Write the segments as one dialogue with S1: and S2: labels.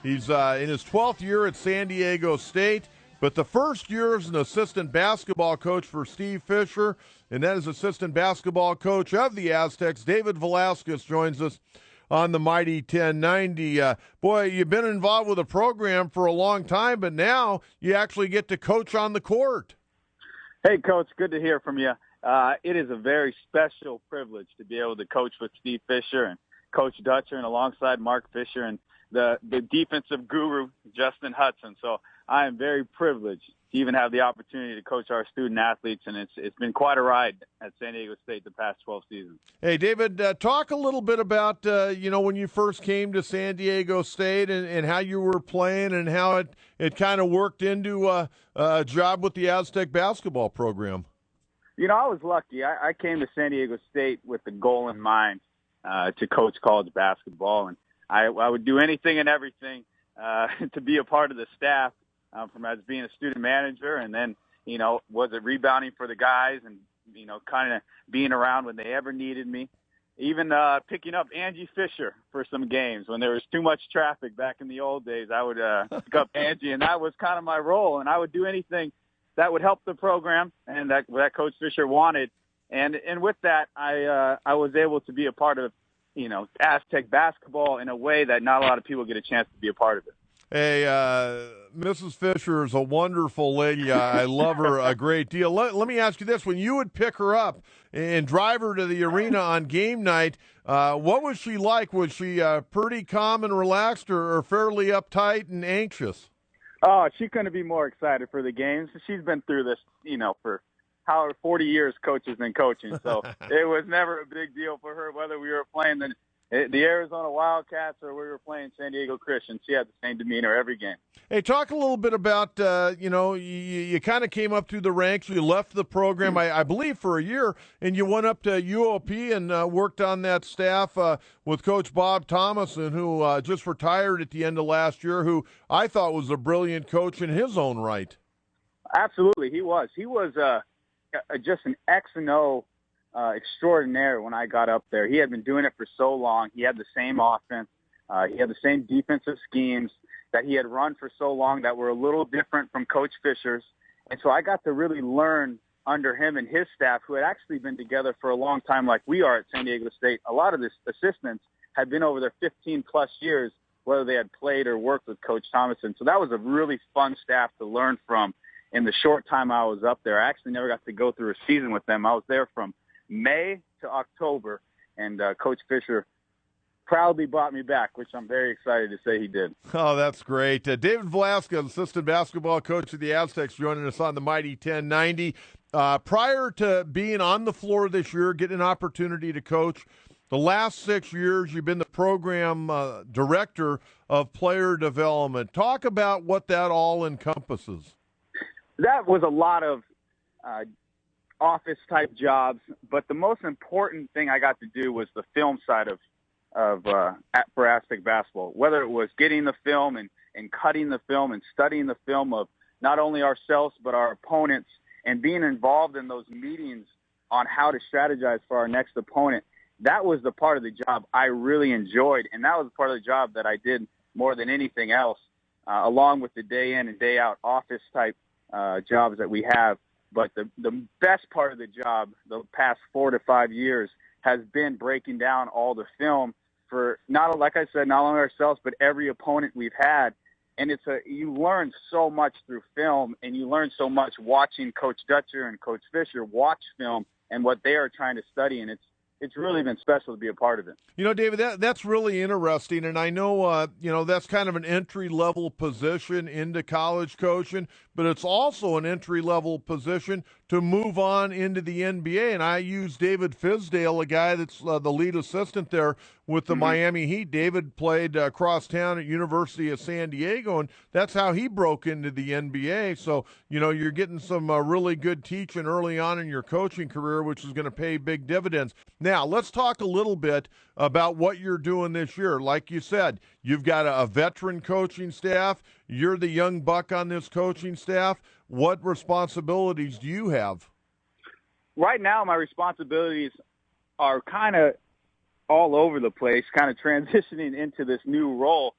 S1: He's in his 12th year at San Diego State, but the first year as an assistant basketball coach for Steve Fisher, and that is assistant basketball coach of the Aztecs. David Velasquez joins us on the Mighty 1090. Boy, you've been involved with the program for a long time, but now you actually get to coach on the court.
S2: Hey, Coach, good to hear from you. It is a very special privilege to be able to coach with Steve Fisher and Coach Dutcher and alongside Mark Fisher and the defensive guru, Justin Hudson. So I am very privileged to even have the opportunity to coach our student athletes, and it's been quite a ride at San Diego State the past 12 seasons.
S1: Hey, David, talk a little bit about, when you first came to San Diego State and how you were playing and how it kind of worked into a job with the Aztec basketball program.
S2: You know, I was lucky. I came to San Diego State with the goal in mind to coach college basketball, and I would do anything and everything to be a part of the staff, from as being a student manager, and then, was it rebounding for the guys and, kind of being around when they ever needed me. Even picking up Angie Fisher for some games when there was too much traffic back in the old days. I would pick up Angie, and that was kind of my role, and I would do anything that would help the program and that Coach Fisher wanted. And with that, I was able to be a part of, Aztec basketball in a way that not a lot of people get a chance to be a part of it.
S1: Hey, Mrs. Fisher is a wonderful lady. I love her a great deal. Let me ask you this. When you would pick her up and drive her to the arena on game night, what was she like? Was she pretty calm and relaxed or fairly uptight and anxious?
S2: Oh, she couldn't be more excited for the games. She's been through this, for however 40 years Coach has been coaching. So it was never a big deal for her whether we were playing the Arizona Wildcats or we were playing San Diego Christian. She had the same demeanor every game.
S1: Hey, talk a little bit about, you kind of came up through the ranks. You left the program, I believe, for a year, and you went up to UOP and worked on that staff with Coach Bob Thomason, who just retired at the end of last year, who I thought was a brilliant coach in his own right.
S2: Absolutely, he was. He was just an X and O extraordinaire when I got up there. He had been doing it for so long. He had the same offense. He had the same defensive schemes that he had run for so long that were a little different from Coach Fisher's. And so I got to really learn under him and his staff, who had actually been together for a long time like we are at San Diego State. A lot of the assistants had been over their 15-plus years, whether they had played or worked with Coach Thomason. So that was a really fun staff to learn from in the short time I was up there. I actually never got to go through a season with them. I was there from May to October, and Coach Fisher proudly brought me back, which I'm very excited to say he did.
S1: Oh, that's great. David Velasquez, assistant basketball coach of the Aztecs, joining us on the Mighty 1090. Prior to being on the floor this year, getting an opportunity to coach, the last 6 years you've been the program director of player development. Talk about what that all encompasses.
S2: That was a lot of office-type jobs, but the most important thing I got to do was the film side for Aztec basketball, whether it was getting the film and cutting the film and studying the film of not only ourselves but our opponents and being involved in those meetings on how to strategize for our next opponent. That was the part of the job I really enjoyed, and that was the part of the job that I did more than anything else, along with the day in and day out office-type jobs that we have. But the best part of the job the past 4 to 5 years has been breaking down all the film for like I said, not only ourselves, but every opponent we've had. And you learn so much through film, and you learn so much watching Coach Dutcher and Coach Fisher watch film and what they are trying to study. And it's really been special to be a part of it.
S1: David, that's really interesting, and I know, that's kind of an entry-level position into college coaching, but it's also an entry-level position to move on into the NBA, and I use David Fizdale, a guy that's the lead assistant there with the Miami Heat. David played crosstown at University of San Diego, and that's how he broke into the NBA. So, you're getting some really good teaching early on in your coaching career, which is going to pay big dividends. Now, let's talk a little bit about what you're doing this year. Like you said, you've got a veteran coaching staff. You're the young buck on this coaching staff. What responsibilities do you have?
S2: Right now, my responsibilities are kind of all over the place, kind of transitioning into this new role.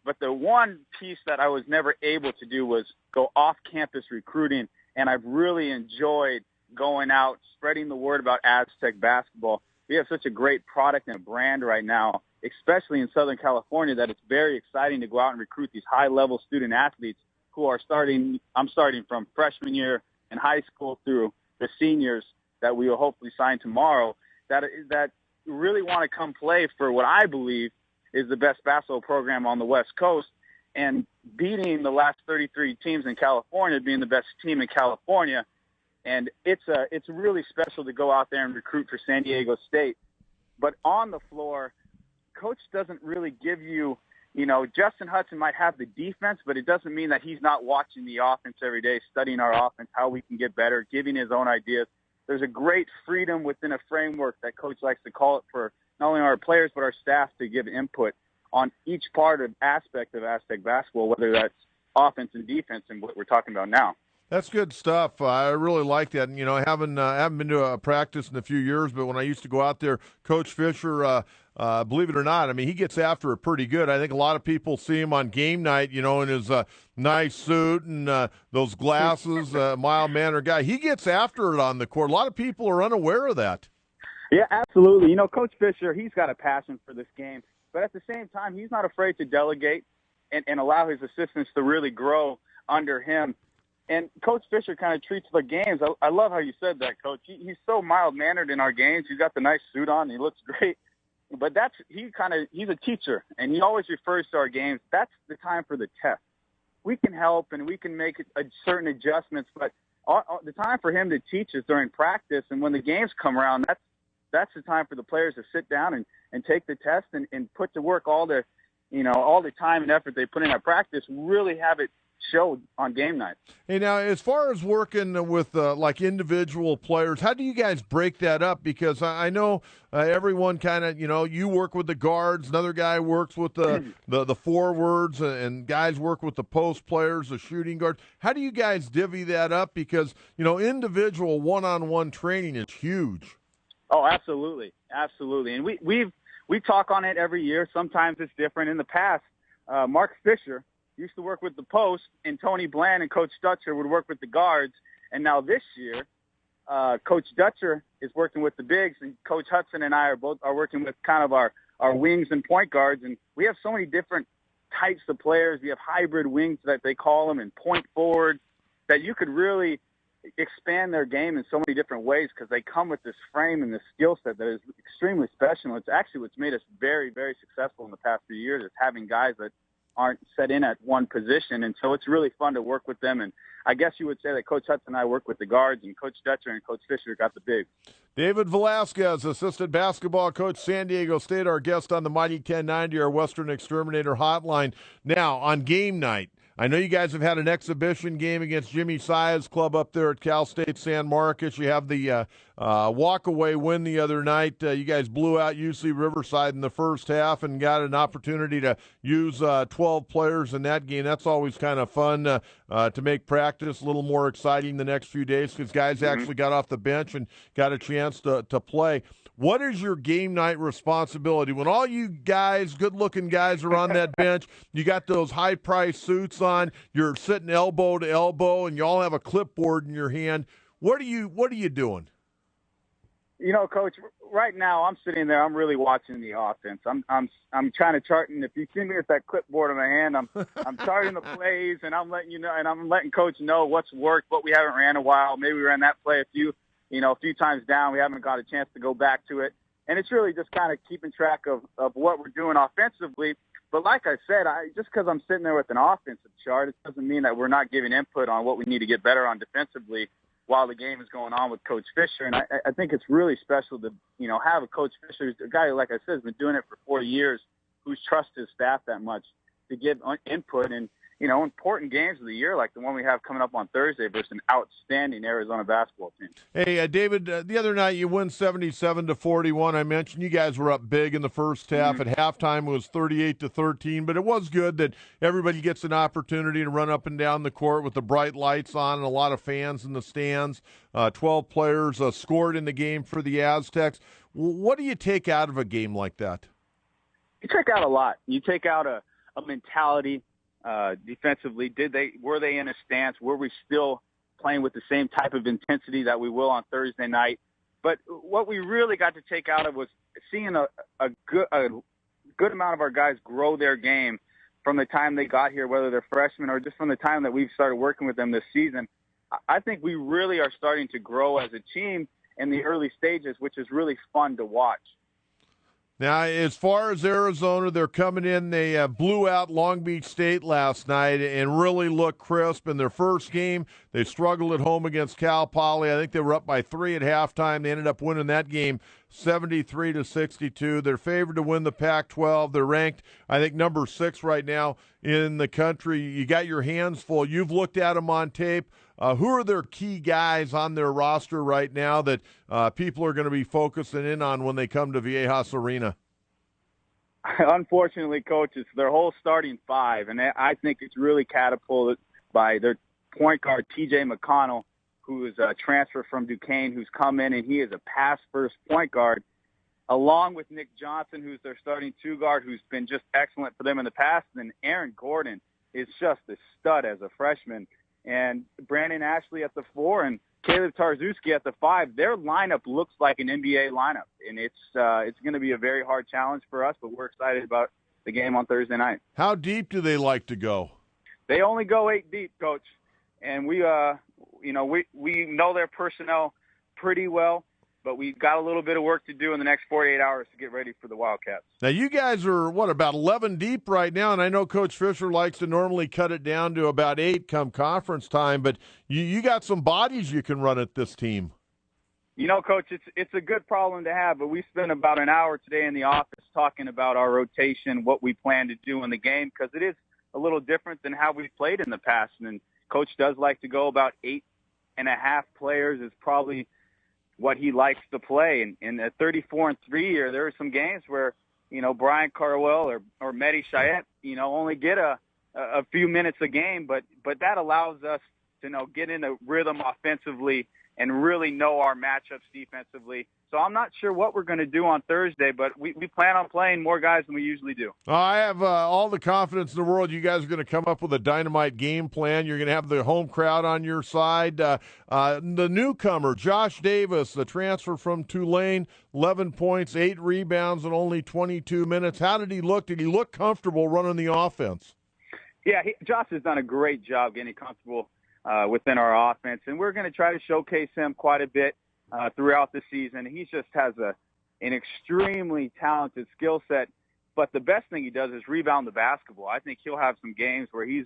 S2: But the one piece that I was never able to do was go off-campus recruiting, and I've really enjoyed going out, spreading the word about Aztec basketball. We have such a great product and brand right now, especially in Southern California, that it's very exciting to go out and recruit these high-level student athletes who are I'm starting from freshman year in high school through the seniors that we will hopefully sign tomorrow, that really want to come play for what I believe is the best basketball program on the West Coast, and beating the last 33 teams in California, being the best team in California. And it's really special to go out there and recruit for San Diego State. But on the floor, Coach doesn't really give you, Justin Hutson might have the defense, but it doesn't mean that he's not watching the offense every day, studying our offense, how we can get better, giving his own ideas. There's a great freedom within a framework that Coach likes to call it for not only our players but our staff to give input on each aspect of Aztec basketball, whether that's offense and defense and what we're talking about now.
S1: That's good stuff. I really like that. And, I haven't been to a practice in a few years, but when I used to go out there, Coach Fisher, believe it or not, I mean, he gets after it pretty good. I think a lot of people see him on game night, in his nice suit and those glasses, mild-mannered guy. He gets after it on the court. A lot of people are unaware of that.
S2: Yeah, absolutely. Coach Fisher, he's got a passion for this game. But at the same time, he's not afraid to delegate and allow his assistants to really grow under him. And Coach Fisher kind of treats the games. I love how you said that, Coach. He's so mild-mannered in our games. He's got the nice suit on. He looks great. But he's a teacher, and he always refers to our games. That's the time for the test. We can help, and we can make certain adjustments, but the time for him to teach is during practice. And when the games come around, that's the time for the players to sit down and take the test and put to work all the time and effort they put in at practice, really have it showed on game night.
S1: Hey, now, as far as working with like individual players, how do you guys break that up? Because I know everyone kind of, you work with the guards, another guy works with the forwards, and guys work with the post players, the shooting guards. How do you guys divvy that up? Because, individual one-on-one training is huge.
S2: Oh, absolutely. Absolutely. And we talk on it every year. Sometimes it's different. In the past, Mark Fisher used to work with the post, and Tony Bland and Coach Dutcher would work with the guards. And now this year, Coach Dutcher is working with the bigs, and Coach Hutson and I are working with kind of our wings and point guards. And we have so many different types of players. We have hybrid wings that they call them, and point forwards, that you could really expand their game in so many different ways because they come with this frame and this skill set that is extremely special. It's actually what's made us very, very successful in the past few years, is having guys that aren't set in at one position. And so it's really fun to work with them. And I guess you would say that Coach Hudson and I work with the guards, and Coach Dutcher and Coach Fisher got the bigs.
S1: David Velasquez, assistant basketball coach, San Diego State, our guest on the Mighty 1090, our Western Exterminator hotline. Now, on game night, I know you guys have had an exhibition game against Jimmy Sia's club up there at Cal State San Marcos. You have the walk-away win the other night. You guys blew out UC Riverside in the first half and got an opportunity to use 12 players in that game. That's always kind of fun to make practice a little more exciting the next few days because guys actually got off the bench and got a chance to play. What is your game night responsibility when all you guys, good-looking guys, are on that bench? You got those high-priced suits on. You're sitting elbow to elbow, and you all have a clipboard in your hand. What are you doing?
S2: Coach, right now I'm sitting there. I'm really watching the offense. I'm trying to chart, and if you see me with that clipboard in my hand, I'm charting the plays, and I'm letting you know, and I'm letting Coach know what's worked, what we haven't ran in a while. Maybe we ran that play a few times down. We haven't got a chance to go back to it. And it's really just kind of keeping track of what we're doing offensively. But like I said, just because I'm sitting there with an offensive chart, it doesn't mean that we're not giving input on what we need to get better on defensively while the game is going on with Coach Fisher. And I think it's really special to, have a Coach Fisher, a guy, like I said, has been doing it for 4 years, who's trusted his staff that much to give input. And, important games of the year, like the one we have coming up on Thursday versus an outstanding Arizona basketball team.
S1: Hey, David, the other night you win 77-41. I mentioned you guys were up big in the first half. At halftime, it was 38-13, but it was good that everybody gets an opportunity to run up and down the court with the bright lights on and a lot of fans in the stands. 12 players scored in the game for the Aztecs. What do you take out of a game like that?
S2: You take out a lot. You take out a a mentality defensively? Were they in a stance? Were we still playing with the same type of intensity that we will on Thursday night? But what we really got to take out of was seeing a good amount of our guys grow their game from the time they got here, whether they're freshmen or just from the time that we've started working with them this season. I think we really are starting to grow as a team in the early stages, which is really fun to watch.
S1: Now, as far as Arizona, they're coming in. They blew out Long Beach State last night and really looked crisp. In their first game, they struggled at home against Cal Poly. I think they were up by 3 at halftime. They ended up winning that game 73-62. They're favored to win the Pac-12. They're ranked, I think, number 6 right now in the country. You got your hands full. You've looked at them on tape. Who are their key guys on their roster right now that people are going to be focusing in on when they come to Viejas Arena?
S2: Unfortunately, Coach, it's their whole starting 5, and I think it's really catapulted by their point guard, T.J. McConnell, who is a transfer from Duquesne, who's come in, and he is a pass-first point guard, along with Nick Johnson, who's their starting 2 guard, who's been just excellent for them in the past. And Aaron Gordon is just a stud as a freshman. And Brandon Ashley at the 4 and Caleb Tarzuski at the 5. Their lineup looks like an NBA lineup, and it's going to be a very hard challenge for us, but we're excited about the game on Thursday night.
S1: How deep do they like to go?
S2: They only go 8 deep, Coach, and we know their personnel pretty well, but we've got a little bit of work to do in the next 48 hours to get ready for the Wildcats.
S1: Now, you guys are, about 11 deep right now, and I know Coach Fisher likes to normally cut it down to about 8 come conference time, but you got some bodies you can run at this team.
S2: You know, Coach, it's a good problem to have, but we spent about an hour today in the office talking about our rotation, what we plan to do in the game, because it is a little different than how we've played in the past, and Coach does like to go about 8.5 players is probably what he likes to play. And in a 34-3 year, there are some games where, Brian Carwell or Mehdi Chayet, only get a few minutes a game, but that allows us to get in a rhythm offensively and really know our matchups defensively. So I'm not sure what we're going to do on Thursday, but we plan on playing more guys than we usually do.
S1: I have all the confidence in the world you guys are going to come up with a dynamite game plan. You're going to have the home crowd on your side. The newcomer, Josh Davis, the transfer from Tulane, 11 points, 8 rebounds in only 22 minutes. How did he look? Did he look comfortable running the offense?
S2: Yeah, Josh has done a great job getting comfortable within our offense, and we're going to try to showcase him quite a bit throughout the season. He just has an extremely talented skill set, but the best thing he does is rebound the basketball. I think he'll have some games where he's,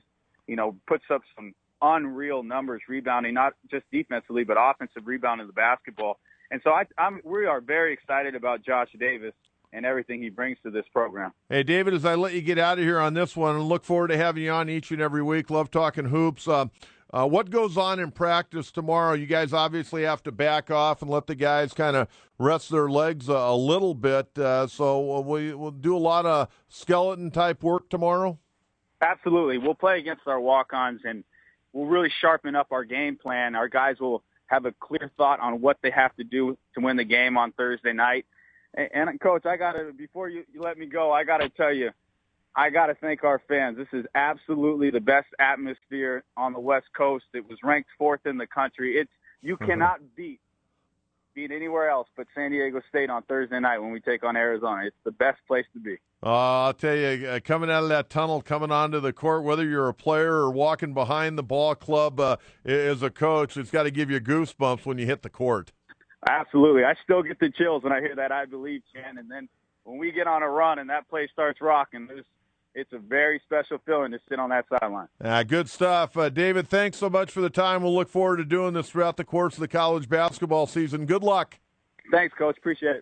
S2: puts up some unreal numbers rebounding, not just defensively, but offensive rebounding the basketball. And so we are very excited about Josh Davis and everything he brings to this program.
S1: Hey, David, as I let you get out of here on this one, and look forward to having you on each and every week. Love talking hoops. What goes on in practice tomorrow? You guys obviously have to back off and let the guys kind of rest their legs a little bit. So we'll do a lot of skeleton-type work tomorrow?
S2: Absolutely. We'll play against our walk-ons, and we'll really sharpen up our game plan. Our guys will have a clear thought on what they have to do to win the game on Thursday night. And Coach, before you let me go, I got to tell you, I got to thank our fans. This is absolutely the best atmosphere on the West Coast. It was ranked 4th in the country. You cannot beat anywhere else but San Diego State on Thursday night when we take on Arizona. It's the best place to be.
S1: I'll tell you, coming out of that tunnel, coming onto the court, whether you're a player or walking behind the ball club as a coach, it's got to give you goosebumps when you hit the court.
S2: Absolutely. I still get the chills when I hear that I Believe chant. And then when we get on a run and that place starts rocking, it's a very special feeling to sit on that sideline.
S1: Good stuff. David, thanks so much for the time. We'll look forward to doing this throughout the course of the college basketball season. Good luck.
S2: Thanks, Coach. Appreciate it.